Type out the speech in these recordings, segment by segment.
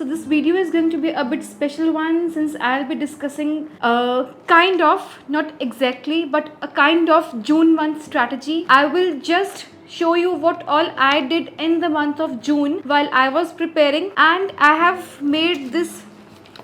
So this video is going to be a bit special one since I'll be discussing a kind of, not exactly, but a kind of June month strategy. I will just show you what all I did in the month of June while I was preparing, and I have made this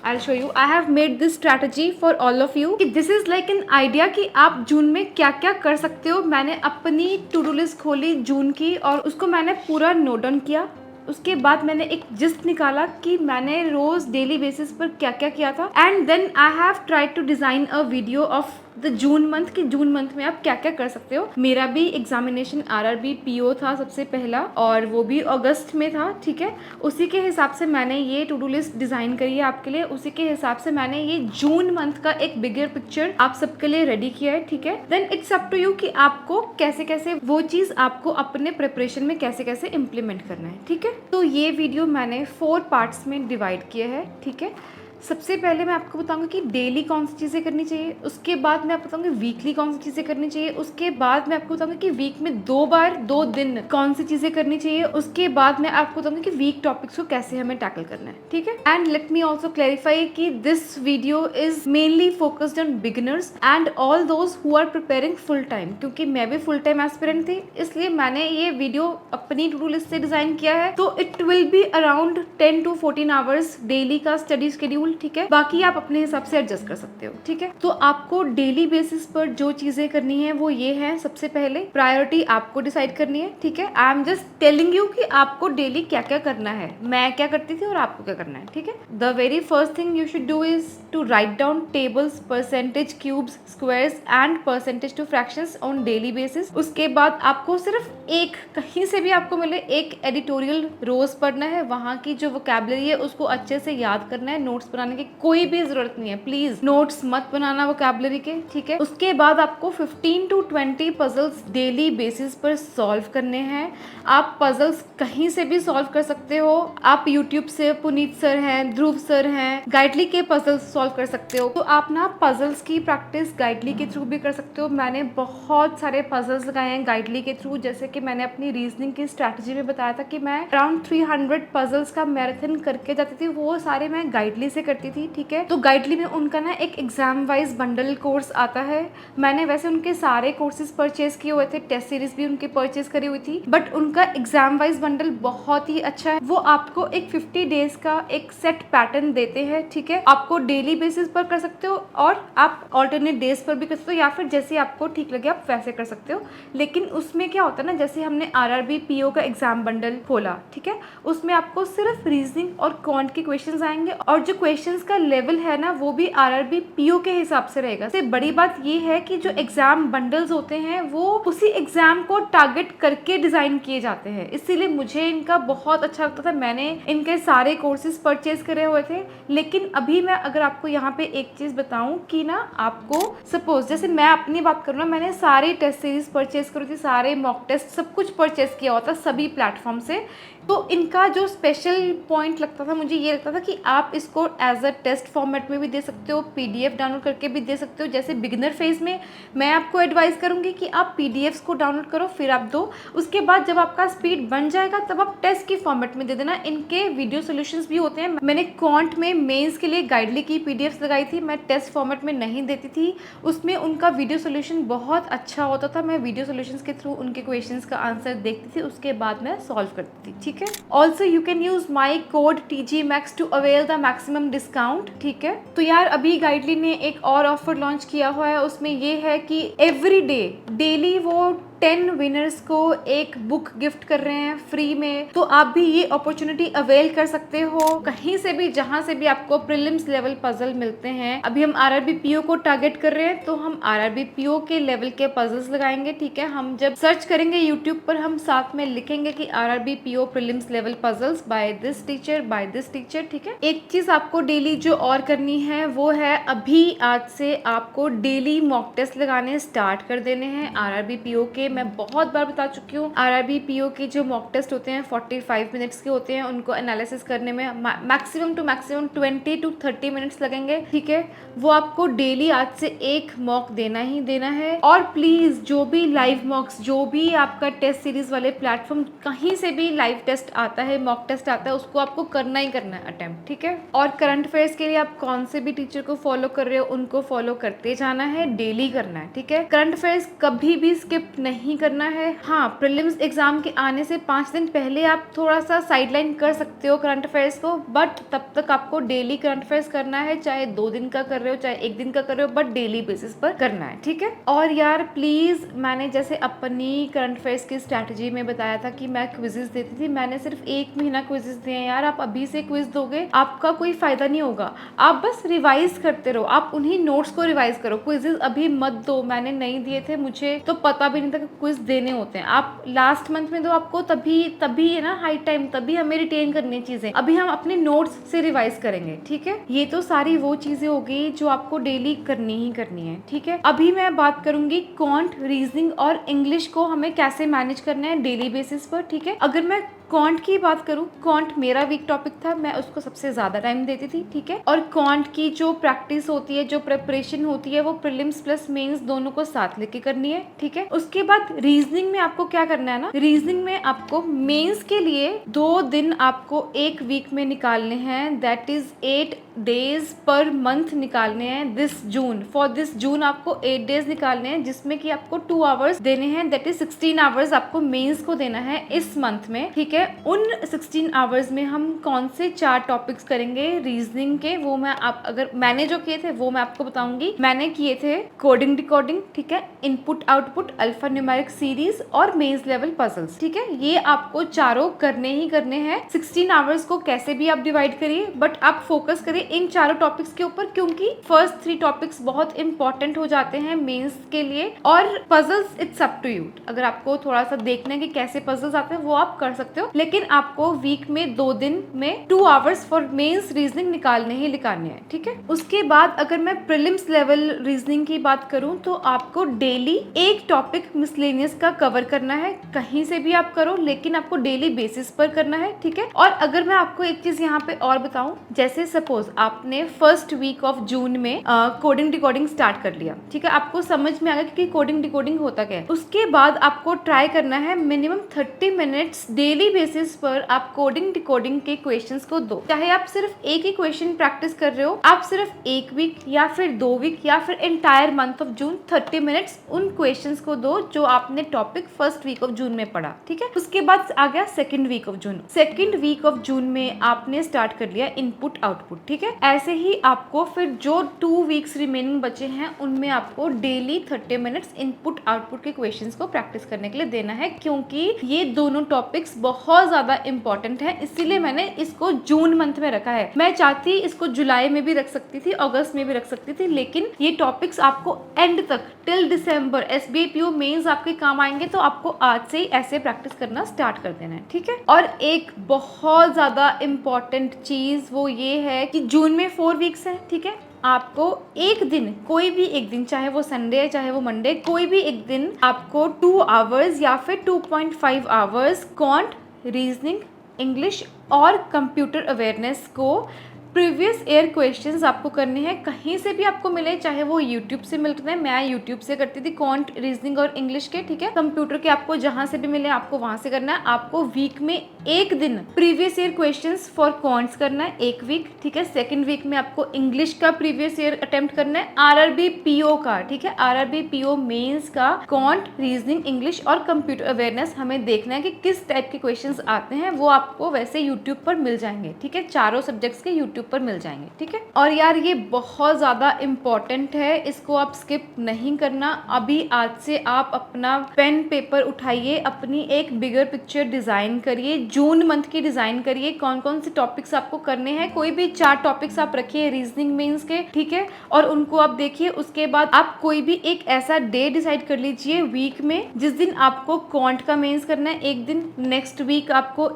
I'll show you. I have made this strategy for all of you. This is like an idea कि आप जून में क्या क्या कर सकते हो. मैंने अपनी टू डू लिस्ट खोली जून की और उसको मैंने पूरा नोट डाउन किया. उसके बाद मैंने एक जिस्ट निकाला कि मैंने रोज डेली बेसिस पर क्या क्या किया था. And then I have tried to design a video of the June month कि जून मंथ में आप क्या क्या कर सकते हो. मेरा भी एग्जामिनेशन आरआरबी पीओ था सबसे पहला, और वो भी अगस्त में था. ठीक है, उसी के हिसाब से मैंने ये टू डू लिस्ट डिजाइन करी है आपके लिए. उसी के हिसाब से मैंने ये जून मंथ का एक बिगर पिक्चर आप सबके लिए रेडी किया है. ठीक है, then it's up to you कि आपको कैसे कैसे वो चीज आपको अपने प्रिपरेशन में कैसे कैसे इम्प्लीमेंट करना है. ठीक है, तो ये वीडियो मैंने 4 पार्ट्स में डिवाइड किया है. ठीक है, सबसे पहले मैं आपको बताऊंगी कि डेली कौन सी चीज़ें करनी चाहिए. उसके बाद मैं आपको बताऊंगी वीकली कौन सी चीज़ें करनी चाहिए. उसके बाद मैं आपको बताऊंगी कि वीक में 2 बार 2 दिन कौन सी चीज़ें करनी चाहिए. उसके बाद मैं आपको बताऊंगी कि वीक टॉपिक्स को कैसे हमें टैकल करना है. ठीक है, and let me also clarify कि this video is mainly focused on beginners and all those who are preparing full time, क्योंकि मैं भी फुल टाइम एस्पिरेंट थी, इसलिए मैंने ये वीडियो अपनी टू डू लिस्ट से डिजाइन किया है. तो it will be around 10 to 14 hours daily का स्टडी शेड्यूल. ठीक है, बाकी आप अपने हिसाब से एडजस्ट कर सकते हो. ठीक है, तो आपको डेली बेसिस पर जो चीजें करनी है वो ये है. सबसे पहले प्रायोरिटी आपको डिसाइड करनी है. ठीक है, I am just telling you कि आपको डेली क्या क्या करना है, मैं क्या करती थी और आपको क्या करना है. ठीक है, the very first thing you should do is to write down tables, percentage, cubes, squares and percentage to fractions on daily basis. उसके बाद आपको सिर्फ एक, कहीं से भी आपको मिले, एक एडिटोरियल रोज पढ़ना है. वहां की जो वोकैबुलरी है उसको अच्छे से याद करना है. नोट्स बनाने की कोई भी जरूरत नहीं है, प्लीज नोट्स मत बनाना वोकैबुलरी के. ठीक है, उसके बाद आपको 15 to 20 पजल्स डेली बेसिस पर सॉल्व करने हैं. आप पजल्स कहीं से भी सॉल्व कर सकते हो. आप यूट्यूब से पुनीत सर हैं, ध्रुव सर हैं, गाइडली के पजल्स सॉल्व कर सकते हो. तो आप ना पजल्स की प्रैक्टिस गाइडली के थ्रू भी कर सकते हो. मैंने बहुत सारे पजल्स लगाए हैं गाइडली के थ्रू. जैसे कि मैंने अपनी रीजनिंग की स्ट्रैटेजी में बताया था कि मैं अराउंड 300 पजल्स का मैराथन करके जाती थी. वो सारे मैं गाइडली से करती थी. ठीक है, तो गाइडली में उनका ना एक एग्जाम वाइज बंडल कोर्स आता है. मैंने वैसे उनके सारे कोर्सेज परचेज किए हुए थे, टेस्ट सीरीज भी उनके परचेज करी हुई थी, बट उनका एग्जाम वाइज बंडल बहुत ही अच्छा है. वो आपको एक 50 डेज का एक सेट पैटर्न देते हैं. ठीक है, आपको डेली बेसिस पर कर सकते हो और आप ऑल्टरनेट डेज पर भी कर सकते हो, या फिर जैसे आपको ठीक लगे आप वैसे कर सकते हो. लेकिन उसमें क्या होता है ना, जैसे हमने आरआरबी पीओ का एग्जाम बंडल खोला. ठीक है, उसमें आपको सिर्फ रीजनिंग और क्वांट के क्वेश्चंस आएंगे, और जो क्वेश्चंस का लेवल है ना वो भी आरआरबी पीओ के हिसाब से रहेगा. सबसे बड़ी बात ये है कि जो एग्जाम बंडल्स होते हैं वो उसी एग्जाम को टारगेट करके डिजाइन किए जाते हैं, इसीलिए मुझे इनका बहुत अच्छा लगता था. मैंने इनके सारे कोर्सेज परचेज करे हुए थे. लेकिन अभी मैं अगर आपको यहाँ पे एक चीज बताऊं कि ना, आपको सपोज जैसे मैं अपनी बात करूँ ना, मैंने सारी टेस्ट सीरीज परचेज करी थी, सारे मॉक टेस्ट सब कुछ परचेज किया होता सभी प्लेटफॉर्म से. तो इनका जो स्पेशल पॉइंट लगता था मुझे, ये लगता था कि आप इसको एज अ टेस्ट फॉर्मेट में भी दे सकते हो, पीडीएफ डाउनलोड करके भी दे सकते हो. जैसे बिगिनर फेज में मैं आपको एडवाइस करूंगी कि आप पीडीएफ्स को डाउनलोड करो, फिर आप दो. उसके बाद जब आपका स्पीड बन जाएगा तब आप टेस्ट की फॉर्मेट में दे देना. इनके वीडियो सोल्यूशंस भी होते हैं. मैंने क्वांट में मेंस के लिए गाइडली की पीडीएफ्स लगाई थी, मैं टेस्ट फॉर्मेट में नहीं देती थी. उसमें उनका वीडियो सोल्यूशन बहुत अच्छा होता था. मैं वीडियो सोल्यूशंस के थ्रू उनके क्वेश्चंस का आंसर देखती थी, उसके बाद मैं सॉल्व करती थी. ठीक है, also you can use my code TGMAX to avail the maximum discount. ठीक है, तो यार अभी गाइडली ने एक और ऑफर लॉन्च किया हुआ है. उसमें ये है कि एवरी डे डेली वो 10 विनर्स को एक बुक गिफ्ट कर रहे हैं फ्री में. तो आप भी ये अपॉर्चुनिटी अवेल कर सकते हो. कहीं से भी, जहां से भी आपको प्रीलिम्स लेवल पजल मिलते हैं. अभी हम आरआरबी पीओ को टारगेट कर रहे हैं, तो हम आरआरबी पीओ के लेवल के पजल्स लगाएंगे. ठीक है, हम जब सर्च करेंगे यूट्यूब पर, हम साथ में लिखेंगे कि RRB PO prelims level puzzles by this teacher, by this teacher. ठीक है, एक चीज आपको डेली जो और करनी है वो है, अभी आज से आपको डेली मॉक टेस्ट लगाने स्टार्ट कर देने हैं आरआरबी पीओ के. मैं बहुत बार बता चुकी हूँ, आरआरबी पीओ के जो मॉक टेस्ट होते हैं 45 मिनट्स के होते हैं, उनको एनालिसिस करने में maximum to maximum 20 to 30 minutes लगेंगे, ठीक है। वो आपको डेली आज से एक मॉक देना ही देना है। और प्लीज जो भी लाइव मॉक्स, जो भी आपका टेस्ट सीरीज वाले प्लेटफॉर्म, कहीं से भी लाइव टेस्ट आता है, मॉक टेस्ट आता है, उसको आपको करना ही करना है अटेम्प्ट, ठीक है। और करंट अफेयर्स के लिए आप कौन से भी टीचर को फॉलो कर रहे हो, उनको फॉलो करते जाना है, डेली करना है, ठीक है। करंट अफेयर्स कभी भी स्किप नहीं करना है। हाँ, प्रीलिम्स एग्जाम के आने से 5 दिन पहले आप थोड़ा सा साइडलाइन कर सकते हो करंट अफेयर्स को, बट तब तक आपको डेली करंट अफेयर्स करना है, चाहे 2 दिन का कर रहे हो चाहे 1 दिन का कर रहे हो, बट डेली बेसिस पर करना है, ठीक है। और यार प्लीज, मैंने जैसे अपनी करंट अफेयर्स की स्ट्रैटेजी में बताया था कि मैं क्विजेस देती थी, मैंने सिर्फ 1 महीना क्विजेस दिए हैं यार। आप अभी से क्विज दोगे, आपका कोई फायदा नहीं होगा। आप बस रिवाइज करते रहो, आप उन्हीं नोट्स को रिवाइज करो, क्विजेस अभी मत दो। मैंने नहीं दिए थे, मुझे तो पता भी नहीं था कि क्विज देने होते हैं। आप लास्ट मंथ में दो, आपको तभी है ना हाई टाइम, तभी हमें रिटेन करनी है चीजें। अभी हम अपने नोट्स से रिवाइज करेंगे, ठीक है। ये तो सारी वो चीजें हो गई जो आपको डेली करनी ही करनी है, ठीक है। अभी मैं बात करूंगी क्वांट, रीजनिंग और इंग्लिश को हमें कैसे मैनेज करना है डेली बेसिस पर, ठीक है। अगर मैं क्वांट की बात करूं, क्वांट मेरा वीक टॉपिक था, मैं उसको सबसे ज्यादा टाइम देती थी, ठीक है। और क्वांट की जो प्रैक्टिस होती है, जो प्रिपरेशन होती है, वो प्रीलिम्स प्लस मेंस दोनों को साथ लेके करनी है, ठीक है। उसके बाद रीजनिंग में आपको क्या करना है ना, रीजनिंग में आपको मेंस के लिए 2 दिन आपको एक वीक में निकालने हैं, that is 8 days per month निकालने हैं। दिस जून, फॉर दिस जून आपको 8 डेज निकालने हैं, जिसमें कि आपको 2 आवर्स देने हैं, दैट इज 16 आवर्स आपको मेंस को देना है इस मंथ में, ठीक है। उन 16 आवर्स में हम कौन से 4 टॉपिक्स करेंगे रीजनिंग के, वो मैं अगर मैंने जो किए थे वो मैं आपको बताऊंगी। मैंने किए थे कोडिंग डिकोडिंग, ठीक है, input output, alpha numeric series और मेज लेवल पजल्स, ठीक है। ये आपको चारों करने ही करने हैं। 16 आवर्स को कैसे भी आप डिवाइड करिए, बट आप फोकस करिए इन चारों टॉपिक्स के ऊपर, क्योंकि फर्स्ट 3 टॉपिक्स बहुत इंपॉर्टेंट हो जाते हैं मेंस के लिए। और puzzles it's up to you, अगर आपको थोड़ा सा देखना है कि कैसे पजल्स आते हैं वो आप कर सकते हो, लेकिन आपको वीक में 2 दिन में 2 आवर्स फॉर मेंस रीजनिंग निकालने ही निकालने हैं, ठीक है। उसके बाद अगर मैं प्रीलिम्स लेवल रीजनिंग की बात करूं, तो आपको डेली एक टॉपिक मिसलेनियस का कवर करना है। कहीं से भी आप करो, लेकिन आपको डेली बेसिस पर करना है, ठीक है। और अगर मैं आपको एक चीज यहाँ पे और बताऊं, जैसे सपोज आपने फर्स्ट वीक ऑफ जून में कोडिंग डिकोडिंग स्टार्ट कर लिया, ठीक है, आपको समझ में आ गया कि कोडिंग डिकोडिंग होता क्या है। उसके बाद आपको ट्राई करना है मिनिमम 30 मिनट्स डेली बेसिस पर आप कोडिंग डिकोडिंग के क्वेश्चंस को दो। चाहे आप सिर्फ एक ही क्वेश्चन प्रैक्टिस कर रहे हो, आप सिर्फ 1 वीक या फिर 2 वीक या फिर entire month of June 30 minutes उन क्वेश्चंस को दो जो आपने topic first week of June में पढ़ा, ठीक है। उसके बाद आ गया second week of June. Second week of June में आपने स्टार्ट कर लिया इनपुट आउटपुट, ठीक है। ऐसे ही आपको फिर जो 2 वीक्स रिमेनिंग बचे हैं उनमें आपको डेली 30 मिनट्स इनपुट आउटपुट के क्वेश्चंस को प्रैक्टिस करने के लिए देना है, क्योंकि ये दोनों टॉपिक्स बहुत ज्यादा इंपॉर्टेंट है। इसीलिए मैंने इसको जून मंथ में रखा है। मैं चाहती इसको जुलाई में भी रख सकती थी, अगस्त में भी रख सकती थी, लेकिन ये टॉपिक्स आपको एंड तक till December SBI PO mains आपके काम आएंगे, तो आपको आज से ही ऐसे प्रैक्टिस करना स्टार्ट कर देना है, ठीक है। और एक बहुत ज्यादा इंपॉर्टेंट चीज वो ये है कि जून में 4 वीक्स है, ठीक है। आपको एक दिन, कोई भी एक दिन, चाहे वो संडे है चाहे वो मंडे, कोई भी एक दिन आपको 2 आवर्स या फिर 2.5 आवर्स क्वांट, रीजनिंग, इंग्लिश और कंप्यूटर अवेयरनेस को प्रीवियस ईयर क्वेश्चंस आपको करने हैं। कहीं से भी आपको मिले, चाहे वो यूट्यूब से मिलते हैं, मैं यूट्यूब से करती थी क्वांट, रीजनिंग और इंग्लिश के, ठीक है। कंप्यूटर के आपको जहां से भी मिले आपको वहां से करना है। आपको वीक में एक दिन previous year questions for quants करना है, एक वीक, ठीक है। सेकंड वीक में आपको इंग्लिश का प्रीवियस ईयर अटेम्प्ट करना है, आरआरबी पीओ का, ठीक है, आरआरबी पीओ मेंस का क्वांट, रीजनिंग, इंग्लिश और कंप्यूटर अवेयरनेस हमें देखना है कि किस टाइप के क्वेश्चंस आते हैं। वो आपको वैसे यूट्यूब पर मिल जाएंगे, ठीक है, चारों सब्जेक्ट्स के यूट्यूब पर मिल जाएंगे, ठीक है। और यार ये बहुत ज्यादा इंपॉर्टेंट है, इसको आप स्किप नहीं करना। अभी आज से आप अपना पेन पेपर उठाइए, अपनी एक बिगर पिक्चर डिजाइन करिए, जून मंथ की डिजाइन करिए, कौन कौन से टॉपिक्स आपको करने हैं, कोई भी 4 टॉपिक्स आप रखिए रीजनिंग मेंस के, ठीक है, और उनको आप देखिए। उसके बाद आप कोई भी एक ऐसा डे डिसाइड कर लीजिए वीक में जिस दिन आपको क्वांट का मेंस करना है, एक दिन नेक्स्ट वीक आपको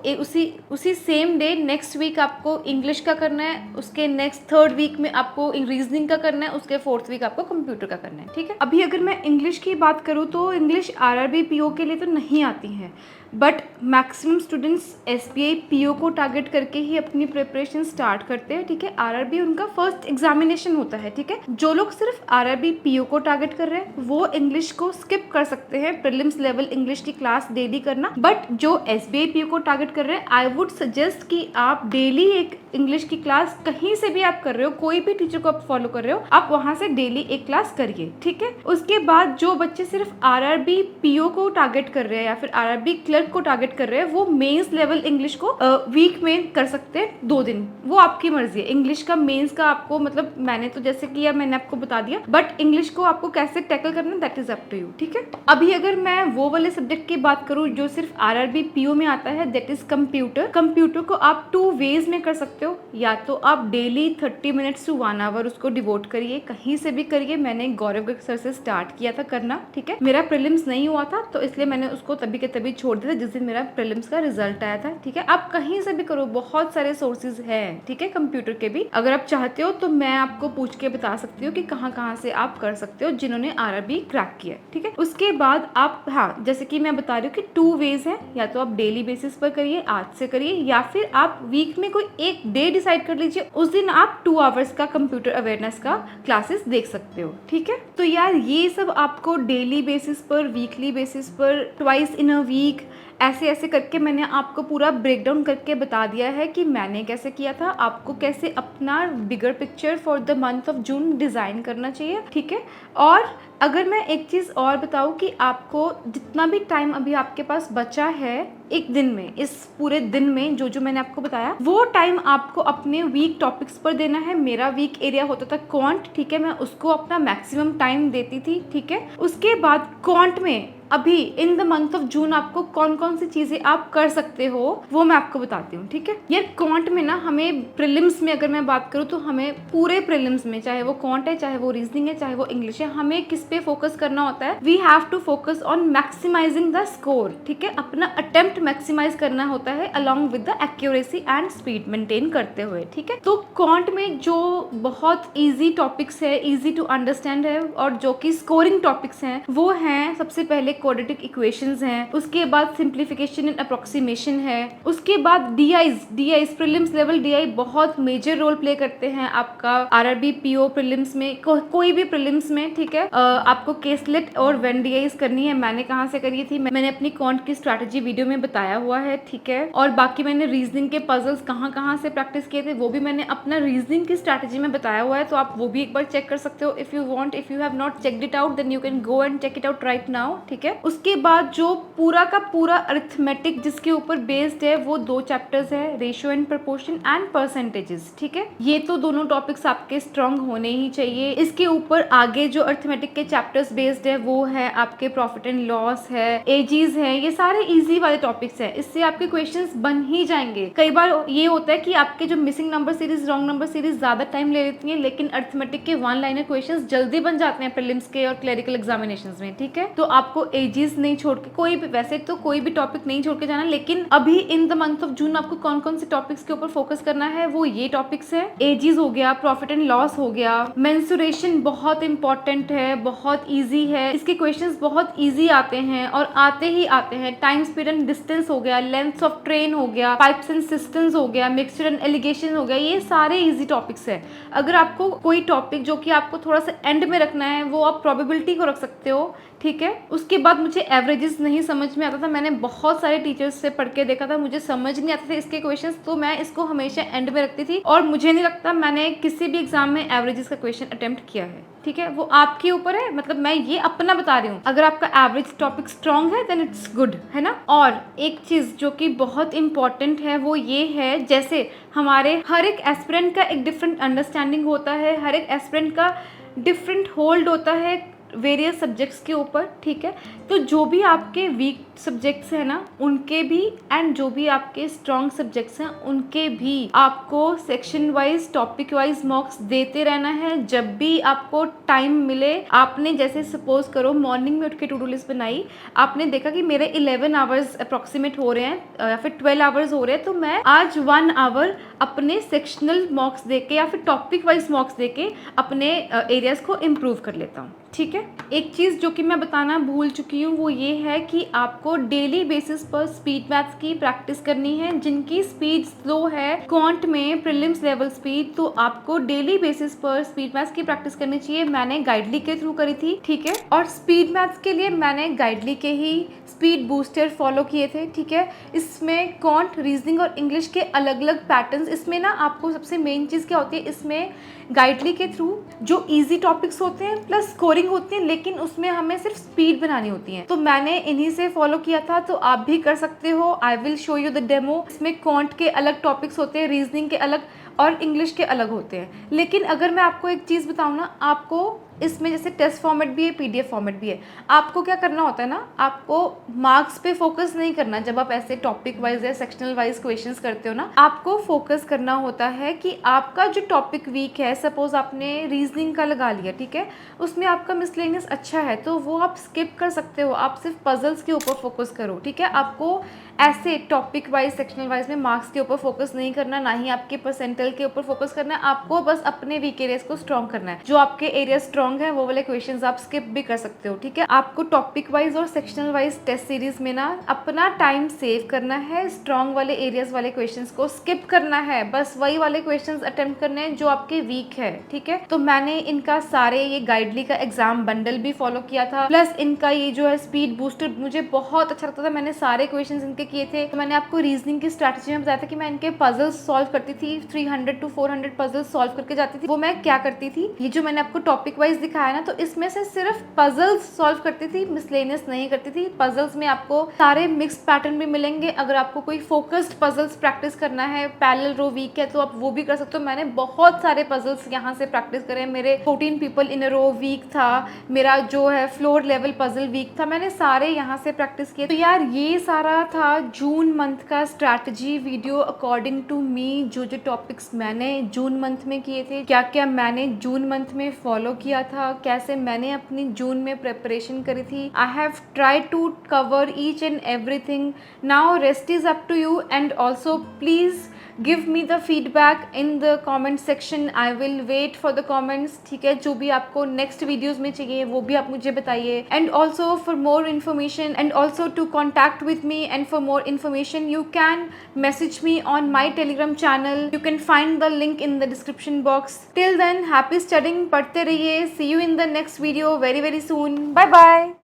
उसी सेम डे नेक्स्ट वीक आपको इंग्लिश का करना है, उसके नेक्स्ट थर्ड वीक में आपको रीजनिंग का करना है, उसके फोर्थ वीक आपको कंप्यूटर का करना है, ठीक है। अभी अगर मैं इंग्लिश की बात करूँ तो इंग्लिश आरआरबी पीओ के लिए तो नहीं आती है, but maximum students SBI PO को टारगेट करके ही अपनी प्रिपरेशन स्टार्ट करते हैं, ठीक है। आरआरबी उनका फर्स्ट एग्जामिनेशन होता है, ठीक है। जो लोग सिर्फ आरआरबी पीओ को टारगेट कर रहे हैं वो इंग्लिश को स्किप कर सकते हैं, प्रीलिम्स लेवल इंग्लिश की क्लास डेली करना। बट जो एसबीआई पीओ को टारगेट कर रहे हैं, आई वुड सजेस्ट कि आप डेली एक इंग्लिश की क्लास कहीं से भी आप कर रहे हो, कोई भी टीचर को आप फॉलो कर रहे हो, आप वहां से डेली एक क्लास करिए, ठीक है। उसके बाद जो बच्चे सिर्फ आरआरबी पीओ को टारगेट कर रहे हैं या फिर आरआरबी क्लर्क को टारगेट कर रहे हैं, वो मेंस लेवल इंग्लिश को वीक में कर सकते हैं 2 दिन, वो आपकी मर्जी है। इंग्लिश का मेंस का आपको मतलब मैंने तो जैसे किया मैंने आपको बता दिया, बट इंग्लिश को आपको कैसे टैकल करना that is up to you, ठीक है। अभी अगर मैं वो वाले सब्जेक्ट की बात करूं जो सिर्फ आरआरबी पीओ में आता है, दैट इज कंप्यूटर। कंप्यूटर को आप 2 वेज में कर सकते हो, या तो आप डेली 30 मिनट्स टू 1 आवर उसको डिवोट करिए, कहीं से भी करिए। मैंने गौरव गर्ग सर से स्टार्ट किया था करना, ठीक है। मेरा प्रीलिम्स नहीं हुआ था तो इसलिए मैंने उसको तभी के तभी छोड़ दिया था जिस दिन मेरा प्रीलिम्स का रिजल्ट आया था, ठीक है। आप कहीं से भी करो, बहुत सारे सोर्सेज हैं, ठीक है, कंप्यूटर के भी। अगर आप चाहते हो तो मैं आपको पूछ के बता सकती हूँ कि कहाँ से आप कर सकते हो जिन्होंने आरआरबी क्रैक किया, ठीक है। उसके बाद आप, हाँ, जैसे कि मैं बता रही हूँ कि 2 वेज है, या तो आप डेली बेसिस पर करिए, आज से करिए, या फिर आप वीक में कोई एक डे डिसाइड कर लीजिए, उस दिन आप 2 आवर्स का कंप्यूटर अवेयरनेस का क्लासेस देख सकते हो, ठीक है। तो यार ये सब आपको डेली बेसिस पर, वीकली बेसिस पर, ट्वाइस इन अ वीक, ऐसे ऐसे करके मैंने आपको पूरा ब्रेकडाउन करके बता दिया है कि मैंने कैसे किया था, आपको कैसे अपना bigger picture for the month of June design करना चाहिए, ठीक है। और अगर मैं एक चीज़ और बताऊँ कि आपको जितना भी टाइम अभी आपके पास बचा है एक दिन में, इस पूरे दिन में जो मैंने आपको बताया, वो टाइम आपको अपने वीक टॉपिक्स पर देना है। मेरा वीक एरिया होता था क्वांट, ठीक है, मैं उसको अपना मैक्सिमम टाइम देती थी, ठीक है। उसके बाद क्वांट में अभी इन द मंथ ऑफ जून आपको कौन कौन सी चीजें आप कर सकते हो वो मैं आपको बताती हूँ, ठीक है। यार क्वांट में ना हमें प्रीलिम्स में अगर मैं बात करूँ तो हमें पूरे प्रीलिम्स में, चाहे वो क्वांट है, चाहे वो रीजनिंग है, चाहे वो इंग्लिश है, हमें किस पे फोकस करना होता है, we have to focus on maximizing the score, ठीक है। अपना अटेम्प्ट मैक्सिमाइज करना होता है along with the accuracy and speed maintain करते हुए, ठीक है। तो क्वांट में जो बहुत ईजी टॉपिक्स है, ईजी टू अंडरस्टैंड है, और जो कि स्कोरिंग टॉपिक्स हैं वो हैं, सबसे पहले क्वाड्रेटिक इक्वेशंस हैं, उसके बाद सिंप्लीफिकेशन एंड अप्रोक्सीमेशन है, उसके बाद डीआईज प्रीलिम्स लेवल डीआई बहुत मेजर रोल प्ले करते हैं आपका आरआरबी पीओ प्रीलिम्स में, कोई भी प्रीलिम्स में, ठीक है। आपको केसलेट और वेन डीआईज करनी है। मैंने कहाँ से करी थी, मैंने अपनी क्वांट की स्ट्रैटेजी वीडियो में बताया हुआ है, ठीक है। और बाकी मैंने रीजनिंग के पजल्स कहाँ से प्रैक्टिस किए थे वो भी मैंने अपना रीजनिंग की स्ट्रैटेजी में बताया हुआ है, तो आप वो भी एक बार चेक कर सकते हो if you want. If you have not checked it out then you can go and check it out right now, ठीक है। उसके बाद जो पूरा का पूरा अरिथमेटिक जिसके ऊपर बेस्ड है वो 2 चैप्टर्स है, ratio and proportion and percentages, ठीक है। ये तो दोनों टॉपिक्स आपके स्ट्रांग होने ही चाहिए। इसके ऊपर आगे जो अरिथमेटिक के चैप्टर्स बेस्ड है वो है आपके प्रॉफिट एंड लॉस है, एजीज है, ये सारे इजी वाले टॉपिक्स है, इससे आपके क्वेश्चंस बन ही जाएंगे। कई बार ये होता है कि आपके जो missing number series, wrong number series ज्यादा टाइम ले लेती है, लेकिन अरिथमेटिक के 1 लाइनर क्वेश्चंस जल्दी बन जाते हैं प्रीलिम्स के और क्लरिकल एग्जामिनेशंस में, ठीक है। तो आपको एजीज नहीं छोड़ के, कोई भी, वैसे तो कोई भी टॉपिक नहीं छोड़ के जाना, लेकिन अभी इन द मंथ ऑफ जून आपको कौन कौन से टॉपिक्स के ऊपर फोकस करना है वो ये टॉपिक्स है। एजीज हो गया, प्रॉफिट एंड लॉस हो गया, मेंसुरेशन बहुत इंपॉर्टेंट है, बहुत ईजी है, इसके क्वेश्चंस बहुत ईजी आते हैं और आते ही आते हैं। टाइम, स्पीड एंड डिस्टेंस हो गया, लेंथ ऑफ ट्रेन हो गया, पाइप्स एंड सिस्टम्स हो गया, मिक्सचर एंड एलिगेशन हो गया, ये सारे इजी टॉपिक्स है। अगर आपको कोई टॉपिक जो कि आपको थोड़ा सा एंड में रखना है वो आप प्रोबेबिलिटी को रख सकते हो, ठीक है। उसके बाद मुझे एवरेजेस नहीं समझ में आता था, मैंने बहुत सारे टीचर्स से पढ़ के देखा था, मुझे समझ नहीं आते थे इसके क्वेश्चंस, तो मैं इसको हमेशा एंड में रखती थी और मुझे नहीं लगता मैंने किसी भी एग्जाम में एवरेजेस का क्वेश्चन अटेम्प्ट किया है, ठीक है। वो आपके ऊपर है, मतलब मैं ये अपना बता रही हूँ। अगर आपका एवरेज टॉपिक स्ट्रॉन्ग है देन इट्स गुड, है ना। और एक चीज जो कि बहुत इंपॉर्टेंट है वो ये है, जैसे हमारे हर एक एस्पिरेंट का एक डिफरेंट अंडरस्टैंडिंग होता है, हर एक एस्पिरेंट का डिफरेंट होल्ड होता है वेरियस सब्जेक्ट्स के ऊपर, ठीक है। तो जो भी आपके वीक सब्जेक्ट्स हैं ना उनके भी, एंड जो भी आपके स्ट्रॉन्ग सब्जेक्ट्स हैं उनके भी आपको सेक्शन वाइज टॉपिक वाइज मॉक्स देते रहना है। जब भी आपको टाइम मिले, आपने जैसे सपोज करो मॉर्निंग में उठ के टू डू लिस्ट बनाई, आपने देखा कि मेरे 11 आवर्स अप्रॉक्सीमेट हो रहे हैं या फिर 12 आवर्स हो रहे हैं, तो मैं आज 1 आवर अपने सेक्शनल मॉक्स देके या फिर टॉपिक वाइज मॉक्स देके अपने एरियाज को इम्प्रूव कर लेता हूँ, ठीक है। एक चीज़ जो कि मैं बताना भूल चुकी हूँ वो ये है कि आपको डेली बेसिस पर स्पीड मैथ्स की प्रैक्टिस करनी है। जिनकी स्पीड स्लो है क्वांट में प्रीलिम्स लेवल स्पीड, तो आपको डेली बेसिस पर स्पीड मैथ्स की प्रैक्टिस करनी चाहिए। मैंने गाइडली के थ्रू करी थी, ठीक है। और स्पीड मैथ्स के लिए मैंने गाइडली के ही स्पीड बूस्टर फॉलो किए थे, ठीक है। इसमें क्वांट, रीजनिंग और इंग्लिश के अलग अलग पैटर्न्स, इसमें ना आपको सबसे मेन चीज़ क्या होती है, इसमें गाइडली के थ्रू जो इजी टॉपिक्स होते हैं प्लस स्कोरिंग होती है, लेकिन उसमें हमें सिर्फ स्पीड बनानी होती है। तो मैंने इन्हीं से फॉलो किया था, तो आप भी कर सकते हो। I will show you the demo. इसमें क्वांट के अलग टॉपिक्स होते हैं, रीजनिंग के अलग और इंग्लिश के अलग होते हैं। लेकिन अगर मैं आपको एक चीज़ बताऊँ ना, आपको इसमें जैसे टेस्ट फॉर्मेट भी है, पीडीएफ फॉर्मेट भी है। आपको क्या करना होता है ना, आपको मार्क्स पे फोकस नहीं करना। जब आप ऐसे टॉपिक वाइज या सेक्शनल वाइज क्वेश्चंस करते हो ना, आपको फोकस करना होता है कि आपका जो टॉपिक वीक है, सपोज आपने रीजनिंग का लगा लिया, ठीक है, उसमें आपका मिसलेनियस अच्छा है तो वो आप स्किप कर सकते हो। आप सिर्फ पजल्स के ऊपर फोकस करो, ठीक है। आपको ऐसे टॉपिक वाइज सेक्शनल वाइज में मार्क्स के ऊपर फोकस नहीं करना, ना ही आपके परसेंटाइल के ऊपर फोकस करना है। आपको बस अपने वीक एरियाज को स्ट्रॉन्ग करना है। जो आपके एरिया स्ट्रॉन्ग है वो वाले क्वेश्चंस आप स्किप भी कर सकते हो, ठीक है। आपको टॉपिक वाइज और सेक्शनल वाइज टेस्ट सीरीज में ना अपना टाइम सेव करना है। स्ट्रॉन्ग वाले एरियाज वाले क्वेश्चंस को स्किप करना है, बस वही वाले क्वेश्चंस अटेम्प्ट करने हैं जो आपके वीक है, ठीक है। तो मैंने इनका सारे ये गाइडली का एग्जाम बंडल भी फॉलो किया था, प्लस इनका ये जो है स्पीड बूस्टर मुझे बहुत अच्छा लगता था। मैंने सारे क्वेश्चंस इनके किए थे। तो मैंने आपको रीजनिंग की स्ट्रैटेजी में बताया था कि मैं इनके पजल्स सॉल्व करती थी, 300 to 400 पजल्स सॉल्व करके जाती थी। वो मैं क्या करती थी, ये जो मैंने आपको टॉपिक वाइज दिखाया ना, तो इसमें से सिर्फ पजल्स सॉल्व करती थी, मिसलेनियस नहीं करती थी। पजल्स में आपको सारे मिक्स्ड पैटर्न भी मिलेंगे। अगर आपको कोई फोकस्ड पजल्स प्रैक्टिस करना है, पैरेलल रो वीक है, तो आप वो भी कर सकते हो। मैंने बहुत सारे पजल्स यहाँ से प्रैक्टिस करे। मेरे 14 people in a row week था, मेरा जो है फ्लोर लेवल पजल वीक था, मैंने सारे यहाँ से प्रैक्टिस किए। तो यार ये सारा था जून मंथ का strategy video according to me. जो जो टॉपिक्स मैंने जून मंथ में किए थे, क्या क्या मैंने जून मंथ में फॉलो किया था, कैसे मैंने अपनी जून में प्रिपरेशन करी थी। I have tried to cover each and everything. Now rest is up to you, and also please give me the feedback in the comment section. I will wait for the comments, ठीक है। जो भी आपको next videos में चाहिए वो भी आप मुझे बताइए। And also for more information and also to contact with me and for more information you can message me on my telegram channel. You can find the link in the description box. Till then, happy studying, पढ़ते रहिए। See you in the next video very soon. Bye bye.